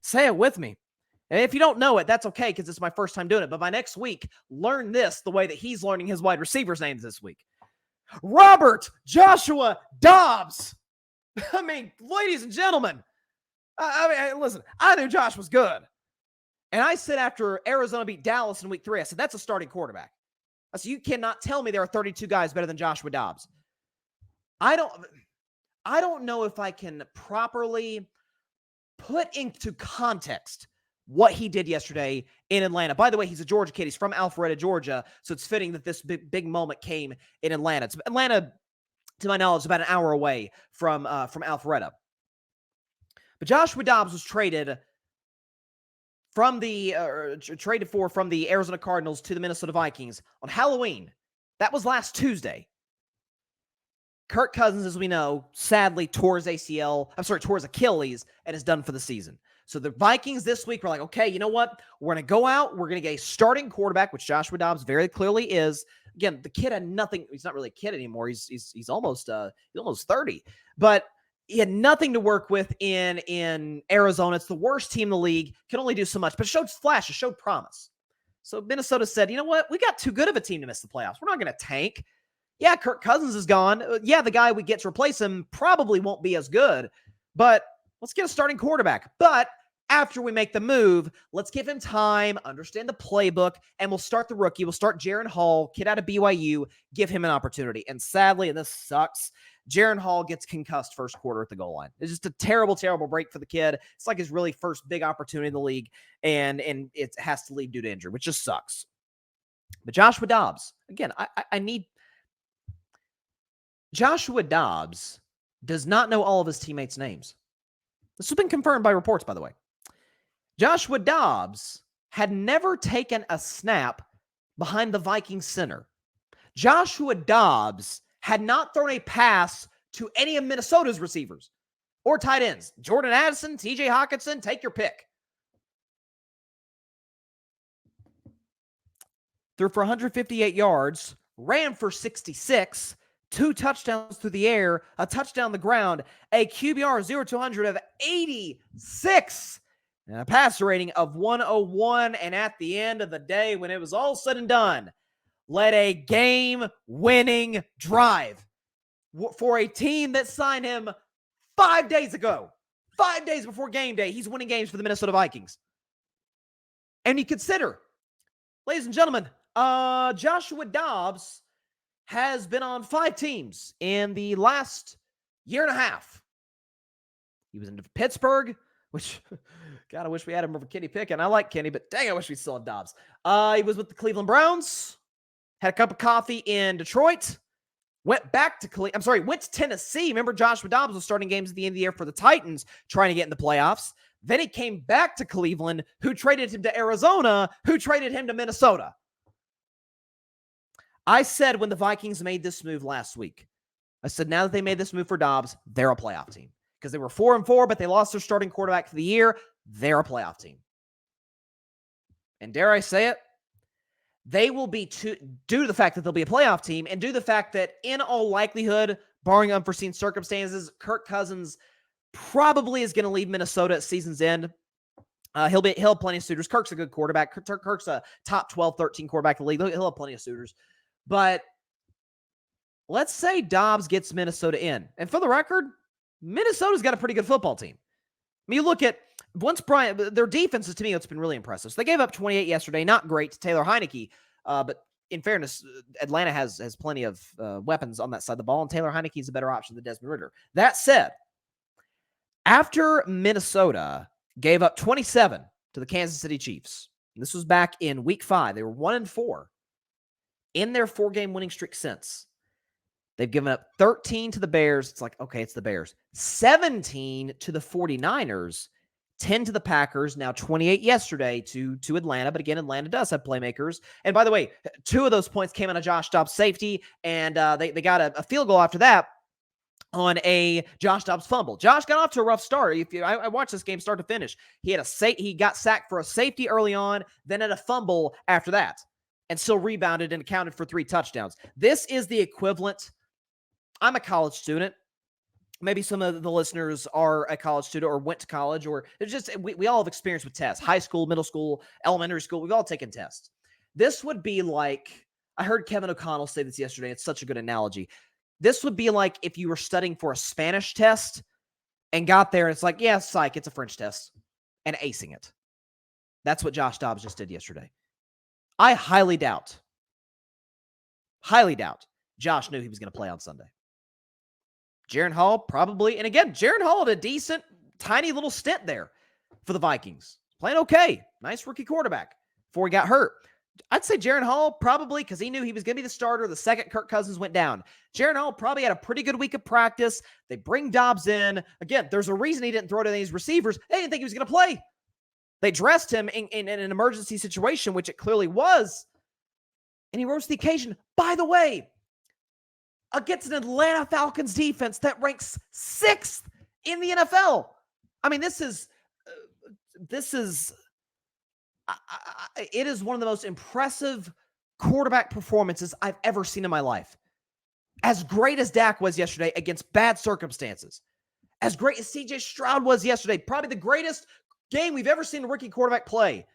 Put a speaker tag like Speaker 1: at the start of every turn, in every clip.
Speaker 1: Say it with me. And if you don't know it, that's okay because it's my first time doing it. But by next week, learn this the way that he's learning his wide receivers' names this week. Robert Joshua Dobbs. I mean, ladies and gentlemen, listen, I knew Josh was good. And I said after Arizona beat Dallas in week 3, I said, that's a starting quarterback. I said, you cannot tell me there are 32 guys better than Joshua Dobbs. I don't know if I can properly put into context what he did yesterday in Atlanta. By the way, he's a Georgia kid. He's from Alpharetta, Georgia. So it's fitting that this big moment came in Atlanta. It's Atlanta, to my knowledge, about an hour away from Alpharetta. But Joshua Dobbs was traded from the Arizona Cardinals to the Minnesota Vikings on Halloween. That was last Tuesday. Kirk Cousins, as we know, sadly tore his Achilles and is done for the season. So the Vikings this week were like, okay, you know what? We're going to go out. We're going to get a starting quarterback, which Joshua Dobbs very clearly is. Again, the kid had nothing. He's not really a kid anymore. He's almost 30, but he had nothing to work with in Arizona. It's the worst team in the league. Can only do so much, but it showed flashes, showed promise. So Minnesota said, you know what? We got too good of a team to miss the playoffs. We're not going to tank. Yeah, Kirk Cousins is gone. Yeah, the guy we get to replace him probably won't be as good, but let's get a starting quarterback. But after we make the move, let's give him time, understand the playbook, and we'll start the rookie. We'll start Jaron Hall, kid out of BYU, give him an opportunity. And sadly, and this sucks, Jaron Hall gets concussed first quarter at the goal line. It's just a terrible, terrible break for the kid. It's like his really first big opportunity in the league, and it has to leave due to injury, which just sucks. But Joshua Dobbs, again, Joshua Dobbs does not know all of his teammates' names. This has been confirmed by reports, by the way. Joshua Dobbs had never taken a snap behind the Vikings center. Joshua Dobbs had not thrown a pass to any of Minnesota's receivers or tight ends. Jordan Addison, TJ Hawkinson, take your pick. Threw for 158 yards, ran for 66, 2 touchdowns through the air, a touchdown on the ground, a QBR 0-100 of 86, and a passer rating of 101. And at the end of the day, when it was all said and done, led a game-winning drive for a team that signed him 5 days ago. 5 days before game day, he's winning games for the Minnesota Vikings. And you consider, ladies and gentlemen, Joshua Dobbs has been on 5 teams in the last year and a half. He was in Pittsburgh, which, God, I wish we had him over Kenny Pickett. I like Kenny, but dang, I wish we still had Dobbs. He was with the Cleveland Browns, had a cup of coffee in Detroit, went to Tennessee. Remember, Joshua Dobbs was starting games at the end of the year for the Titans, trying to get in the playoffs. Then he came back to Cleveland, who traded him to Arizona, who traded him to Minnesota. I said when the Vikings made this move last week, I said now that they made this move for Dobbs, they're a playoff team. Because they were 4-4, but they lost their starting quarterback for the year. They're a playoff team. And dare I say it, they will be, due to the fact that they'll be a playoff team, and due to the fact that in all likelihood, barring unforeseen circumstances, Kirk Cousins probably is going to leave Minnesota at season's end. He'll have plenty of suitors. Kirk's a good quarterback. Kirk's a top 12, 13 quarterback in the league. He'll have plenty of suitors. But let's say Dobbs gets Minnesota in. And for the record, Minnesota's got a pretty good football team. I mean, you look at their defenses, to me, it's been really impressive. So they gave up 28 yesterday. Not great to Taylor Heineke. But in fairness, Atlanta has plenty of weapons on that side of the ball, and Taylor Heineke's a better option than Desmond Ridder. That said, after Minnesota gave up 27 to the Kansas City Chiefs, and this was back in week 5, they were 1-4 in their 4-game winning streak since. They've given up 13 to the Bears. It's like, okay, it's the Bears. 17 to the 49ers, 10 to the Packers, now 28 yesterday to Atlanta. But again, Atlanta does have playmakers. And by the way, 2 of those points came on a Josh Dobbs safety, and they got a field goal after that on a Josh Dobbs fumble. Josh got off to a rough start. I watched this game start to finish. He got sacked for a safety early on, then had a fumble after that, and still rebounded and accounted for 3 touchdowns. This is the equivalent. I'm a college student. maybe some of the listeners are a college student or went to college, or it's just we all have experience with tests, high school, middle school, elementary school. We've all taken tests. This would be like, I heard Kevin O'Connell say this yesterday. It's such a good analogy. This would be like if you were studying for a Spanish test and got there and it's like, yeah, psych, it's a French test, and acing it. That's what Josh Dobbs just did yesterday. I highly doubt Josh knew he was going to play on Sunday. Jaren Hall probably, and again, Jaren Hall had a decent, tiny little stint there for the Vikings. Playing okay. Nice rookie quarterback before he got hurt. I'd say Jaren Hall probably, because he knew he was going to be the starter the second Kirk Cousins went down. Jaren Hall probably had a pretty good week of practice. They bring Dobbs in. Again, there's a reason he didn't throw to these receivers. They didn't think he was going to play. They dressed him in an emergency situation, which it clearly was, and he rose to the occasion. By the way, against an Atlanta Falcons defense that ranks 6th in the NFL. I mean, it is one of the most impressive quarterback performances I've ever seen in my life. As great as Dak was yesterday against bad circumstances, as great as CJ Stroud was yesterday, probably the greatest game we've ever seen a rookie quarterback play.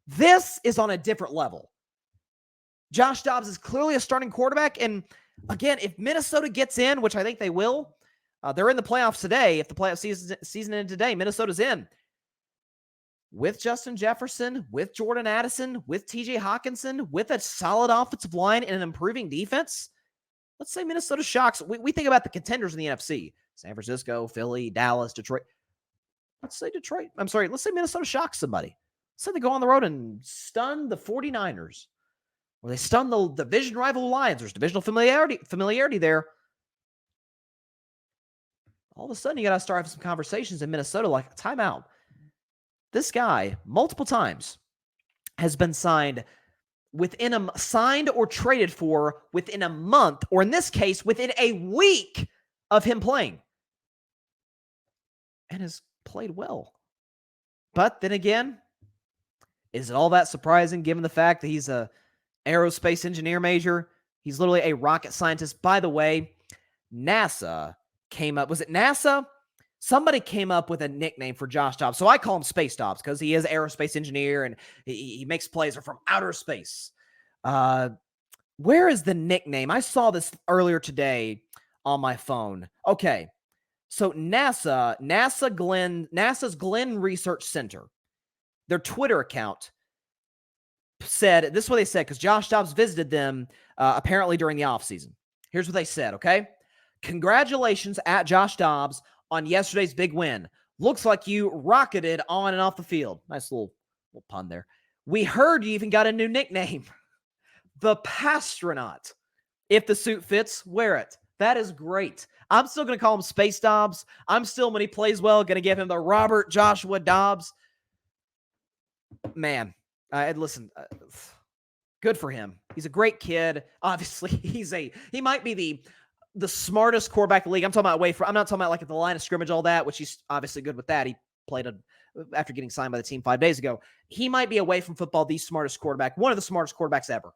Speaker 1: This is on a different level. Josh Dobbs is clearly a starting quarterback, and again, if Minnesota gets in, which I think they will, they're in the playoffs today. If the playoff season ended today, Minnesota's in. With Justin Jefferson, with Jordan Addison, with TJ Hawkinson, with a solid offensive line and an improving defense, let's say Minnesota shocks. We think about the contenders in the NFC. San Francisco, Philly, Dallas, Detroit. Let's say Minnesota shocks somebody. Let's say they go on the road and stun the 49ers. Or they stun the division rival Lions. There's divisional familiarity there. All of a sudden, you got to start having some conversations in Minnesota like, timeout. This guy, multiple times, has been signed or traded for within a month, or in this case, within a week of him playing. And has played well. But then again, is it all that surprising given the fact that he's a aerospace engineer major? He's literally a rocket scientist. By the way, NASA came up. Was it NASA? Somebody came up with a nickname for Josh Dobbs. So I call him Space Dobbs because he is an aerospace engineer and he makes plays from outer space. Where is the nickname? I saw this earlier today on my phone. Okay. So NASA's Glenn Research Center, their Twitter account said, this is what they said, because Josh Dobbs visited them apparently during the offseason. Here's what they said, okay? Congratulations at Josh Dobbs on yesterday's big win. Looks like you rocketed on and off the field. Nice little pun there. We heard you even got a new nickname. The Pastronaut. If the suit fits, wear it. That is great. I'm still going to call him Space Dobbs. I'm still, when he plays well, going to give him the Robert Joshua Dobbs. Man, listen, good for him. He's a great kid. Obviously, he might be the smartest quarterback in the league. I'm not talking about like at the line of scrimmage, all that, which he's obviously good with that. He played after getting signed by the team 5 days ago. He might be away from football the smartest quarterback, one of the smartest quarterbacks ever.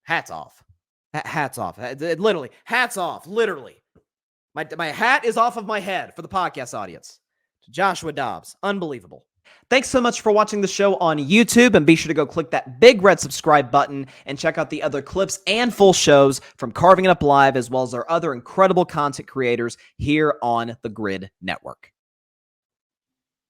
Speaker 1: Hats off. Hats off. Literally. Hats off. Literally. My hat is off of my head for the podcast audience. Joshua Dobbs. Unbelievable. Thanks so much for watching the show on YouTube, and be sure to go click that big red subscribe button and check out the other clips and full shows from Carving It Up Live, as well as our other incredible content creators here on the Grid Network.